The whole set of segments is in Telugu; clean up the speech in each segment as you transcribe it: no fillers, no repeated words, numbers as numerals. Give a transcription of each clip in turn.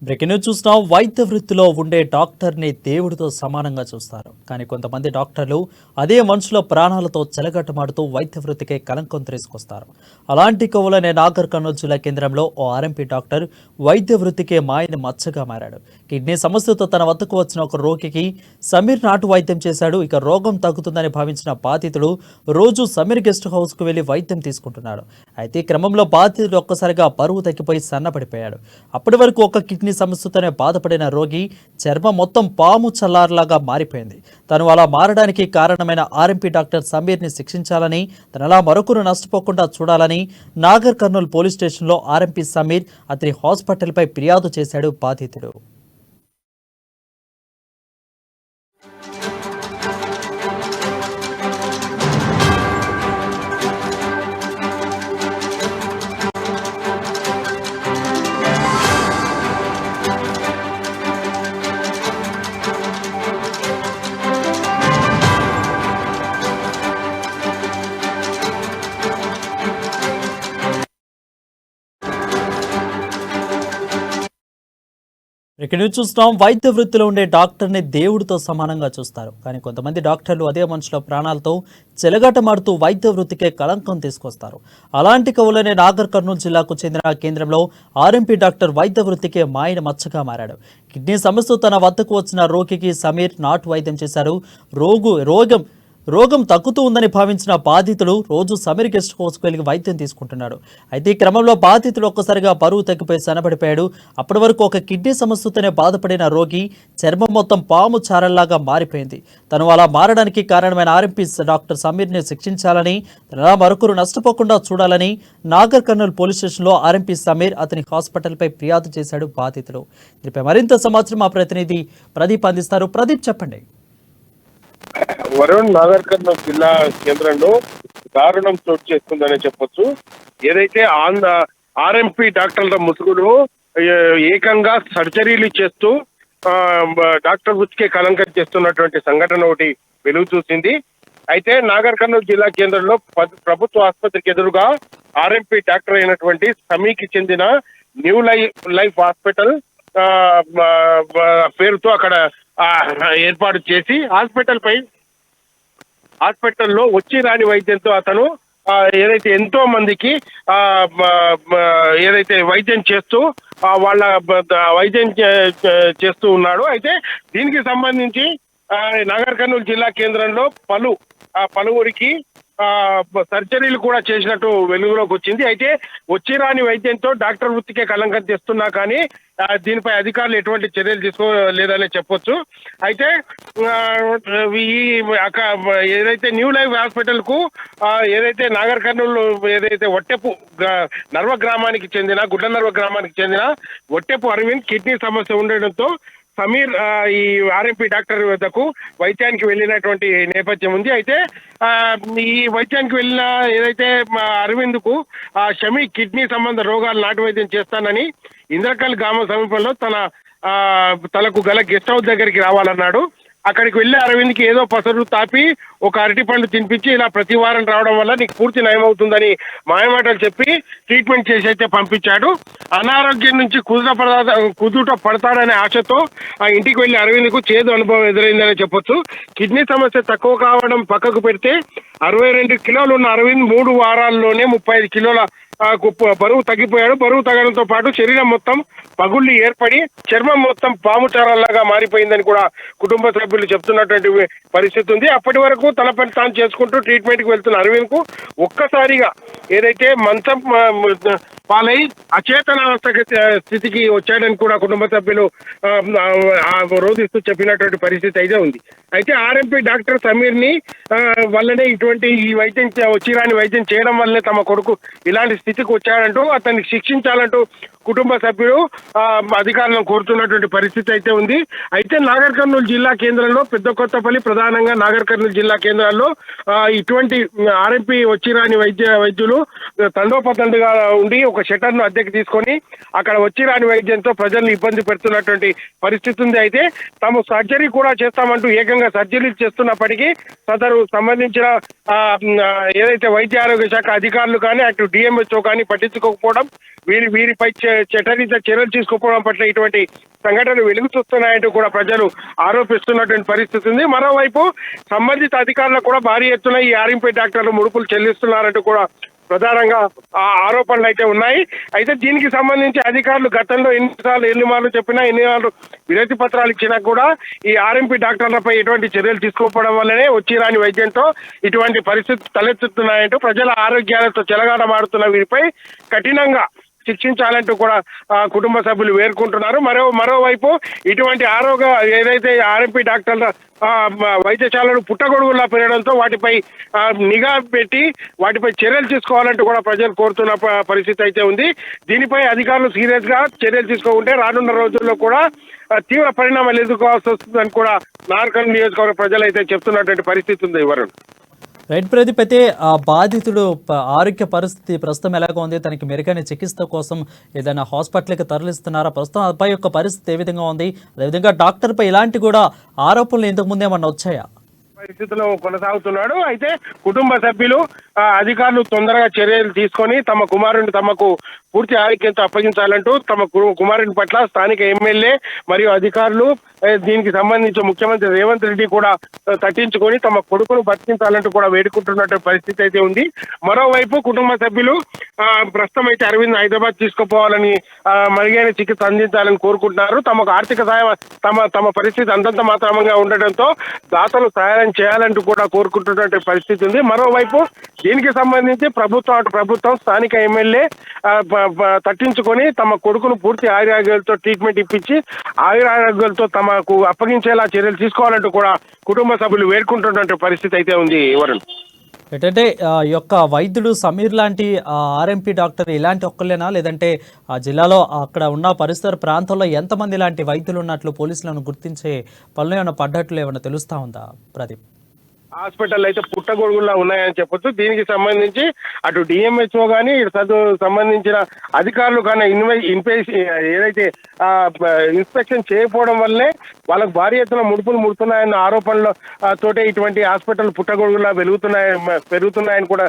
బ్రేకింగ్ న్యూస్ చూస్తున్నాం. వైద్య వృత్తిలో ఉండే డాక్టర్ని దేవుడితో సమానంగా చూస్తారు. కానీ కొంతమంది డాక్టర్లు అదే మనుషుల ప్రాణాలతో చెలగట్టమాడుతూ వైద్య వృత్తికే కలంకం తీసుకొస్తారు. అలాంటి కోవలనే నాగర్ కర్నూలు జిల్లా కేంద్రంలో ఓ ఆర్ఎంపీ డాక్టర్ వైద్య వృత్తికే మాయని మచ్చగా మారాడు. కిడ్నీ సమస్యతో తన వద్దకు వచ్చిన ఒక రోగికి సమీర్ నాటు వైద్యం చేశాడు. ఇక రోగం తగ్గుతుందని భావించిన బాధితుడు రోజు సమీర్ గెస్ట్ హౌస్ కు వెళ్లి వైద్యం తీసుకుంటున్నాడు. అయితే ఈ క్రమంలో బాధితుడు ఒక్కసారిగా బరువు తగ్గిపోయి సన్నపడిపోయాడు. అప్పటి వరకు ఒక కిడ్నీ సమస్యతోనే బాధపడిన రోగి చర్మం మొత్తం పాము చల్లారలాగా మారిపోయింది. తను అలా మారడానికి కారణమైన ఆర్ఎంపీ డాక్టర్ సమీర్ని శిక్షించాలని, తనలా మరొకరు నష్టపోకుండా చూడాలని నాగర్ కర్నూలు పోలీస్ స్టేషన్లో ఆర్ఎంపీ సమీర్ అతని హాస్పిటల్పై ఫిర్యాదు చేశాడు బాధితుడు. ఇక్కడ నుంచి చూస్తున్నాం. వైద్య వృత్తిలో ఉండే డాక్టర్ని దేవుడితో సమానంగా చూస్తారు. కానీ కొంతమంది డాక్టర్లు అదే మనుషుల ప్రాణాలతో చెలగాటమాడుతూ వైద్య వృత్తికే కళంకం తీసుకొస్తారు. అలాంటి కవులనే నాగర్ కర్నూలు జిల్లాకు చెందిన కేంద్రంలో ఆర్ఎంపీ డాక్టర్ వైద్య వృత్తికే మాయన మచ్చగా మారాడు. కిడ్నీ సమస్య తన వద్దకు వచ్చిన రోగికి సమీర్ నాటు వైద్యం చేశారు. రోగం తగ్గుతూ ఉందని భావించిన బాధితుడు రోజు సమీర్ గెస్ట్ హౌస్కు వెళ్లి వైద్యం తీసుకుంటున్నాడు. అయితే ఈ క్రమంలో బాధితుడు ఒక్కసారిగా బరువు తగ్గిపోయి సన్నబడిపోయాడు. అప్పటి వరకు ఒక కిడ్నీ సమస్యతోనే బాధపడిన రోగి చర్మం మొత్తం పాము చారల్లాగా మారిపోయింది. తను అలా మారడానికి కారణమైన ఆర్ఎంపీ డాక్టర్ సమీర్ని శిక్షించాలని, తనలా మరొకరు నష్టపోకుండా చూడాలని నాగర్ కర్నూలు పోలీస్ స్టేషన్లో ఆర్ఎంపీ సమీర్ అతని హాస్పిటల్పై ఫిర్యాదు చేశాడు బాధితుడు. దీనిపై మరింత సమాచారం మా ప్రతినిధి ప్రదీప్ అందిస్తారు. ప్రదీప్, చెప్పండి. వరుణ్, నాగర్ కర్నూలు జిల్లా కేంద్రంలో దారుణం చోటు చేస్తుందనే చెప్పొచ్చు. ఏదైతే ఆర్ఎంపీ డాక్టర్ల ముసుగులో ఏకంగా సర్జరీలు చేస్తూ డాక్టర్ వృత్తికే కలంకం చేస్తున్నటువంటి సంఘటన ఒకటి వెలుగు చూసింది. అయితే నాగర్ కర్నూలు జిల్లా కేంద్రంలో ప్రభుత్వ ఆసుపత్రికి ఎదురుగా ఆర్ఎంపీ డాక్టర్ అయినటువంటి సమీకి చెందిన న్యూ లైఫ్ హాస్పిటల్ పేరుతో అక్కడ ఏర్పాటు చేసి హాస్పిటల్లో వచ్చి రాని వైద్యంతో అతను ఏదైతే ఎంతో మందికి ఏదైతే వైద్యం చేస్తూ వాళ్ళ వైద్యం చేస్తూ ఉన్నాడు. అయితే దీనికి సంబంధించి నాగర్ కర్నూలు జిల్లా కేంద్రంలో పలువురికి సర్జరీలు కూడా చేసినట్టు వెలుగులోకి వచ్చింది. అయితే వచ్చి రాని వైద్యంతో డాక్టర్ వృత్తికే కలంకం తెస్తున్నా కానీ దీనిపై అధికారులు ఎటువంటి చర్యలు తీసుకోలేదనే చెప్పొచ్చు. అయితే ఈ ఏదైతే న్యూ లైఫ్ హాస్పిటల్ కు ఏదైతే నాగర్ కర్నూలు ఏదైతే గుడ్ల నర్వ గ్రామానికి చెందిన ఒట్టెపు అరవింద్ కిడ్నీ సమస్య ఉండడంతో సమీర్ ఈ ఆర్ఎంపీ డాక్టర్ వద్దకు వైద్యానికి వెళ్ళినటువంటి నేపథ్యం ఉంది. అయితే ఈ వైద్యానికి వెళ్ళిన ఏదైతే అరవింద్ కు షమీ కిడ్నీ సంబంధ రోగాలు నాటు వైద్యం చేస్తానని ఇంద్రకల్ గ్రామ సమీపంలో తనకు గల గెస్ట్ హౌస్ దగ్గరికి రావాలన్నాడు. అక్కడికి వెళ్ళి అరవింద్కి ఏదో పసరు తాపి ఒక అరటి పండు తినిపించి ఇలా ప్రతి వారం రావడం వల్ల నీకు పూర్తి నయమవుతుందని మాయమాటలు చెప్పి ట్రీట్మెంట్ చేసి అయితే పంపించాడు. అనారోగ్యం నుంచి కుదుట పడతాడనే ఆశతో ఆ ఇంటికి వెళ్ళి అరవింద్కు చేదు అనుభవం ఎదురైందని చెప్పొచ్చు. కిడ్నీ సమస్య తక్కువ కావడం పక్కకు పెడితే 62 కిలోలు ఉన్న అరవింద్ 3 వారాల్లోనే 35 కిలోల బరువు తగ్గిపోయాడు. బరువు తగ్గడంతో పాటు శరీరం మొత్తం పగుళ్ళు ఏర్పడి చర్మం మొత్తం పాము చారల్లాగా మారిపోయిందని కూడా కుటుంబ సభ్యులు చెప్తున్నటువంటి పరిస్థితి ఉంది. అప్పటి వరకు తన పని తాను చేసుకుంటూ ట్రీట్మెంట్ కు వెళ్తున్న అరవింద్ కు ఒక్కసారిగా ఏదైతే మంచం పాలై అచేతనావస్థ స్థితికి వచ్చాడని కూడా కుటుంబ సభ్యులు రోధిస్తూ చెప్పినటువంటి పరిస్థితి అయితే ఉంది. అయితే ఆర్ఎంపీ డాక్టర్ సమీర్ ని వల్లనే ఇటువంటి ఈ వైద్యం వచ్చిరాని వైద్యం చేయడం వల్లనే తమ కొడుకు ఇలాంటి స్థితికి వచ్చాడంటూ అతన్ని శిక్షించాలంటూ కుటుంబ సభ్యులు అధికారులను కోరుతున్నటువంటి పరిస్థితి అయితే ఉంది. అయితే నాగర్ కర్నూలు జిల్లా కేంద్రంలో పెద్ద కొత్తపల్లి, ప్రధానంగా నాగర్ కర్నూలు జిల్లా కేంద్రాల్లో ఇటువంటి ఆర్ఎంపీ వచ్చిరాని వైద్యులు తండోపతండుగా ఉండి ఒక షెటర్ ను అద్దెకి తీసుకొని అక్కడ వచ్చిరాని వైద్యంతో ప్రజల్ని ఇబ్బంది పెడుతున్నటువంటి పరిస్థితి ఉంది. అయితే తాము సర్జరీ కూడా చేస్తామంటూ ఏకంగా సర్జరీలు చేస్తున్నప్పటికీ సదరు సంబంధించిన ఏదైతే వైద్య ఆరోగ్య శాఖ అధికారులు కానీ అటు డిఎంహెచ్ఓ కానీ పట్టించుకోకపోవడం, వీరిపై చట్టరీత్యా చర్యలు తీసుకోవడం పట్ల ఇటువంటి సంఘటనలు వెలుగు చూస్తున్నాయంటూ కూడా ప్రజలు ఆరోపిస్తున్నటువంటి పరిస్థితి ఉంది. మరోవైపు సంబంధిత అధికారులకు కూడా భారీ ఎత్తున ఈ ఆర్ఎంపీ డాక్టర్లు ముడుపులు చెల్లిస్తున్నారంటూ కూడా ప్రధానంగా ఆ ఆరోపణలు అయితే ఉన్నాయి. అయితే దీనికి సంబంధించి అధికారులు గతంలో ఎన్ని మార్లు చెప్పినా, ఎన్ని మార్లు వినతి పత్రాలు ఇచ్చినా కూడా ఈ ఆర్ఎంపీ డాక్టర్లపై ఎటువంటి చర్యలు తీసుకోకపోవడం వల్లనే వచ్చి రాని వైద్యంతో ఇటువంటి పరిస్థితులు తలెత్తుతున్నాయంటూ ప్రజల ఆరోగ్యాలతో చెలగాటమాడుతున్న వీరిపై కఠినంగా శిక్షించాలంటూ కూడా కుటుంబ సభ్యులు వేడుకుంటున్నారు. మరోవైపు ఇటువంటి ఏదైతే ఆర్ఎంపీ డాక్టర్ల వైద్యశాలలు పుట్టగొడుగులా పెరగడంతో వాటిపై నిఘా పెట్టి వాటిపై చర్యలు తీసుకోవాలంటూ కూడా ప్రజలు కోరుతున్న పరిస్థితి అయితే ఉంది. దీనిపై అధికారులు సీరియస్ గా చర్యలు తీసుకోకుంటే రానున్న రోజుల్లో కూడా తీవ్ర పరిణామాలు ఎదుర్కోవాల్సి వస్తుందని కూడా నార్కల్ నియోజకవర్గ ప్రజలు అయితే చెప్తున్నటువంటి పరిస్థితి ఉంది. వరుణ్. రైట్ ప్రదీప్, అయితే ఆ బాధితుడు ఆరోగ్య పరిస్థితి ప్రస్తుతం ఎలాగ ఉంది? తనకి మెరుగైన చికిత్స కోసం ఏదైనా హాస్పిటల్కి తరలిస్తున్నారా? ప్రస్తుతం అబ్బాయి యొక్క పరిస్థితి ఏ విధంగా ఉంది? అదేవిధంగా డాక్టర్పై ఇలాంటి కూడా ఆరోపణలు ఇంతకు ముందు ఏమన్నా వచ్చాయా? పరిస్థితిలో కొనసాగుతున్నాడు. అయితే కుటుంబ సభ్యులు అధికారులు తొందరగా చర్యలు తీసుకొని తమ కుమారుడిని తమకు పూర్తి ఆరోగ్యంతో అప్పగించాలంటూ తమ కుమారుని పట్ల స్థానిక ఎమ్మెల్యే మరియు అధికారులు దీనికి సంబంధించి ముఖ్యమంత్రి రేవంత్ రెడ్డి కూడా తట్టించుకొని తమ కొడుకును బతికించాలంటూ కూడా వేడుకుంటున్నట్టు పరిస్థితి అయితే ఉంది. మరోవైపు కుటుంబ సభ్యులు ప్రస్తుతం అయితే అరవింద్ హైదరాబాద్ తీసుకుపోవాలని, మెరుగైన చికిత్స అందించాలని కోరుకుంటున్నారు. తమకు ఆర్థిక సాయం తమ పరిస్థితి అంతంత మాత్రమంగా ఉండటంతో దాతలు సహాయం చేయాలంటూ కూడా కోరుకుంటున్నటువంటి పరిస్థితి ఉంది. మరోవైపు దీనికి సంబంధించి ప్రభుత్వం స్థానిక ఎమ్మెల్యే తట్టించుకొని తమ కొడుకును పూర్తి ఆయురారోగ్యాలతో ట్రీట్మెంట్ ఇప్పించి ఆయురారోగ్యాలతో తమకు అప్పగించేలా చర్యలు తీసుకోవాలంటూ కూడా కుటుంబ సభ్యులు వేడుకుంటున్న పరిస్థితి అయితే ఉంది. వరుణ్, ఏంటంటే యొక్క వైద్యుడు సమీర్ లాంటి ఆర్ఎంపీ డాక్టర్ ఇలాంటి ఒక్కలేనా, లేదంటే ఆ జిల్లాలో అక్కడ ఉన్న పరిసర ప్రాంతంలో ఎంతమంది ఇలాంటి వైద్యులు ఉన్నట్లు పోలీసులను గుర్తించే పనులు ఏమైనా పడ్డట్లు ఏమైనా తెలుస్తా ఉందా ప్రదీప్? హాస్పిటల్ అయితే పుట్టగొడుగులా ఉన్నాయని చెప్పొచ్చు. దీనికి సంబంధించి అటు డిఎంహెచ్ఓ కానీ ఇటు సంబంధించిన అధికారులు కానీ ఏదైతే ఇన్స్పెక్షన్ చేయకపోవడం వల్లే వాళ్ళకు భారీ ఎత్తున ముడుపులు ముడుతున్నాయన్న ఆరోపణల తోటే ఇటువంటి హాస్పిటల్ పుట్టగొడుగులా పెరుగుతున్నాయని కూడా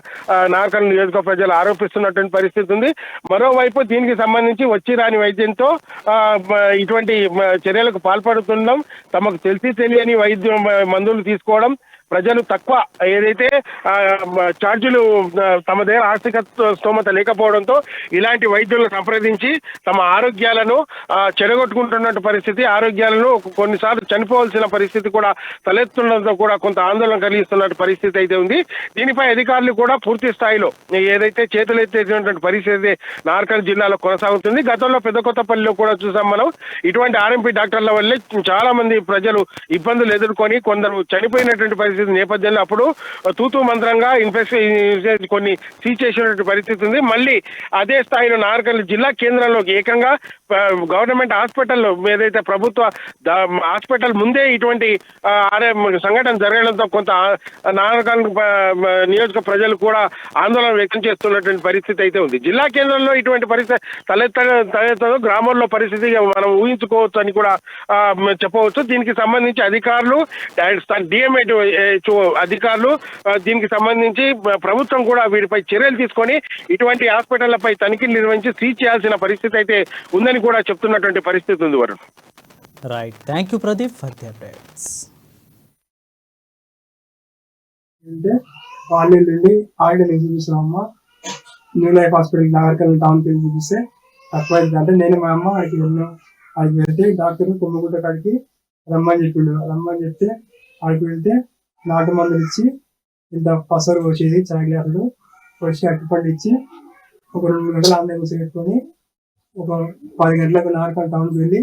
నార్కల్ నియోజకవర్గ ప్రజలు ఆరోపిస్తున్నటువంటి పరిస్థితి ఉంది. మరోవైపు దీనికి సంబంధించి వచ్చి రాని వైద్యంతో ఇటువంటి చర్యలకు పాల్పడుతున్నాం. తమకు తెలియని మందులు తీసుకోవడం, ప్రజలు తక్కువ ఏదైతే ఛార్జీలు తమ దగ్గర ఆర్థిక స్తోమత లేకపోవడంతో ఇలాంటి వైద్యులను సంప్రదించి తమ ఆరోగ్యాలను చెడగొట్టుకుంటున్న పరిస్థితి, ఆరోగ్యాలను కొన్నిసార్లు చనిపోవాల్సిన పరిస్థితి కూడా తలెత్తుండడంతో కూడా కొంత ఆందోళన కలిగిస్తున్న పరిస్థితి అయితే ఉంది. దీనిపై అధికారులు కూడా పూర్తి స్థాయిలో ఏదైతే చేతులెత్తేసినటువంటి పరిస్థితి నార్కల్ జిల్లాలో కొనసాగుతుంది. గతంలో పెద్దకొత్తపల్లిలో కూడా చూసాం మనం. ఇటువంటి ఆర్ఎంపీ డాక్టర్ల వల్లే చాలా మంది ప్రజలు ఇబ్బందులు ఎదుర్కొని కొందరు చనిపోయినటువంటి పరిస్థితి నేపథ్యంలో అప్పుడు తూతూ మంత్రంగా ఇన్ఫెక్షన్ కొన్ని సీజ్ చేసినటువంటి పరిస్థితి ఉంది. మళ్ళీ అదే స్థాయిలో నార్కల్ జిల్లా కేంద్రంలో ఏకంగా గవర్నమెంట్ హాస్పిటల్లో ఏదైతే ప్రభుత్వ హాస్పిటల్ ముందే ఇటువంటి సంఘటన జరగడంతో కొంత నార్కల్ నియోజక ప్రజలు కూడా ఆందోళన వ్యక్తం చేస్తున్నటువంటి పరిస్థితి అయితే ఉంది. జిల్లా కేంద్రంలో ఇటువంటి పరిస్థితి తలెత్తదు, గ్రామాల్లో పరిస్థితి మనం ఊహించుకోవచ్చు అని కూడా చెప్పవచ్చు. దీనికి సంబంధించి అధికారులు డిఎంహెచ్ఓ అధికారులు దీనికి సంబంధించి ప్రభుత్వం కూడా వీటిపై చర్యలు తీసుకొని ఇటువంటి హాస్పిటళ్లపై తనిఖీలు నిర్వహించి సీజ్ చేయాల్సిన పరిస్థితి అయితే ఉందని కూడా చెప్తున్నటువంటి పరిస్థితి ఉంది. Varun, right, thank you Pradeep for the updates. Online నుండి oil చూపిస్తున్నామమ్మ, new life hospital నాగర్కల్ town కి చూపిస్తే తక్కువ అంటే నేను మా అమ్మ అక్కడికి వెళ్ళాను. అక్కడికి వెళ్తే డాక్టర్ కొమ్మగుట్ట కాడికి రమ్మని చెప్తే అక్కడికి వెళ్తే నాటు మందులు ఇచ్చి ఇంత పసరు పోసేది చాయ్ గ్లాసులు పోసి అట్టుపండు ఇచ్చి ఒక 2 గంటలు ఆన్లైన్ పెట్టుకొని ఒక 10 గంటలకు నార్కల్ టౌన్కి వెళ్ళి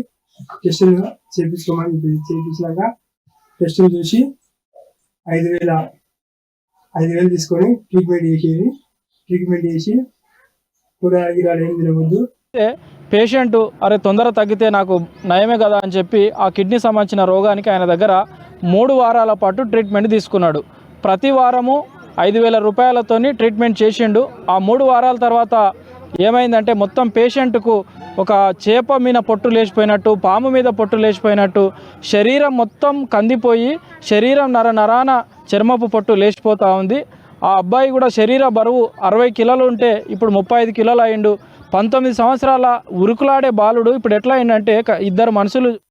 టెస్టులు చేయించుకోమని చేయించినాక టెస్టులు చూసి 5,000 తీసుకొని ట్రీట్మెంట్ చేసి కూరగాయలు ఏం తినవద్దు. పేషెంట్ అరే తొందర తగ్గితే నాకు నయమే కదా అని చెప్పి ఆ కిడ్నీ సంబంధించిన రోగానికి ఆయన దగ్గర 3 వారాల పాటు ట్రీట్మెంట్ తీసుకున్నాడు. ప్రతి వారము 5,000 రూపాయలతోని ట్రీట్మెంట్ చేసిండు. ఆ 3 వారాల తర్వాత ఏమైందంటే మొత్తం పేషెంట్కు ఒక చేప మీద పొట్టు లేచిపోయినట్టు, పాము మీద పొట్టు లేచిపోయినట్టు, శరీరం మొత్తం కందిపోయి శరీరం నరాన చర్మపు పొట్టు లేచిపోతూ ఉంది. ఆ అబ్బాయి కూడా శరీర బరువు 60 కిలోలు ఉంటే ఇప్పుడు 35 కిలోలు అయిండు. 19 సంవత్సరాల ఉరుకులాడే బాలుడు ఇప్పుడు ఎట్లా అయిందంటే ఇద్దరు మనుషులు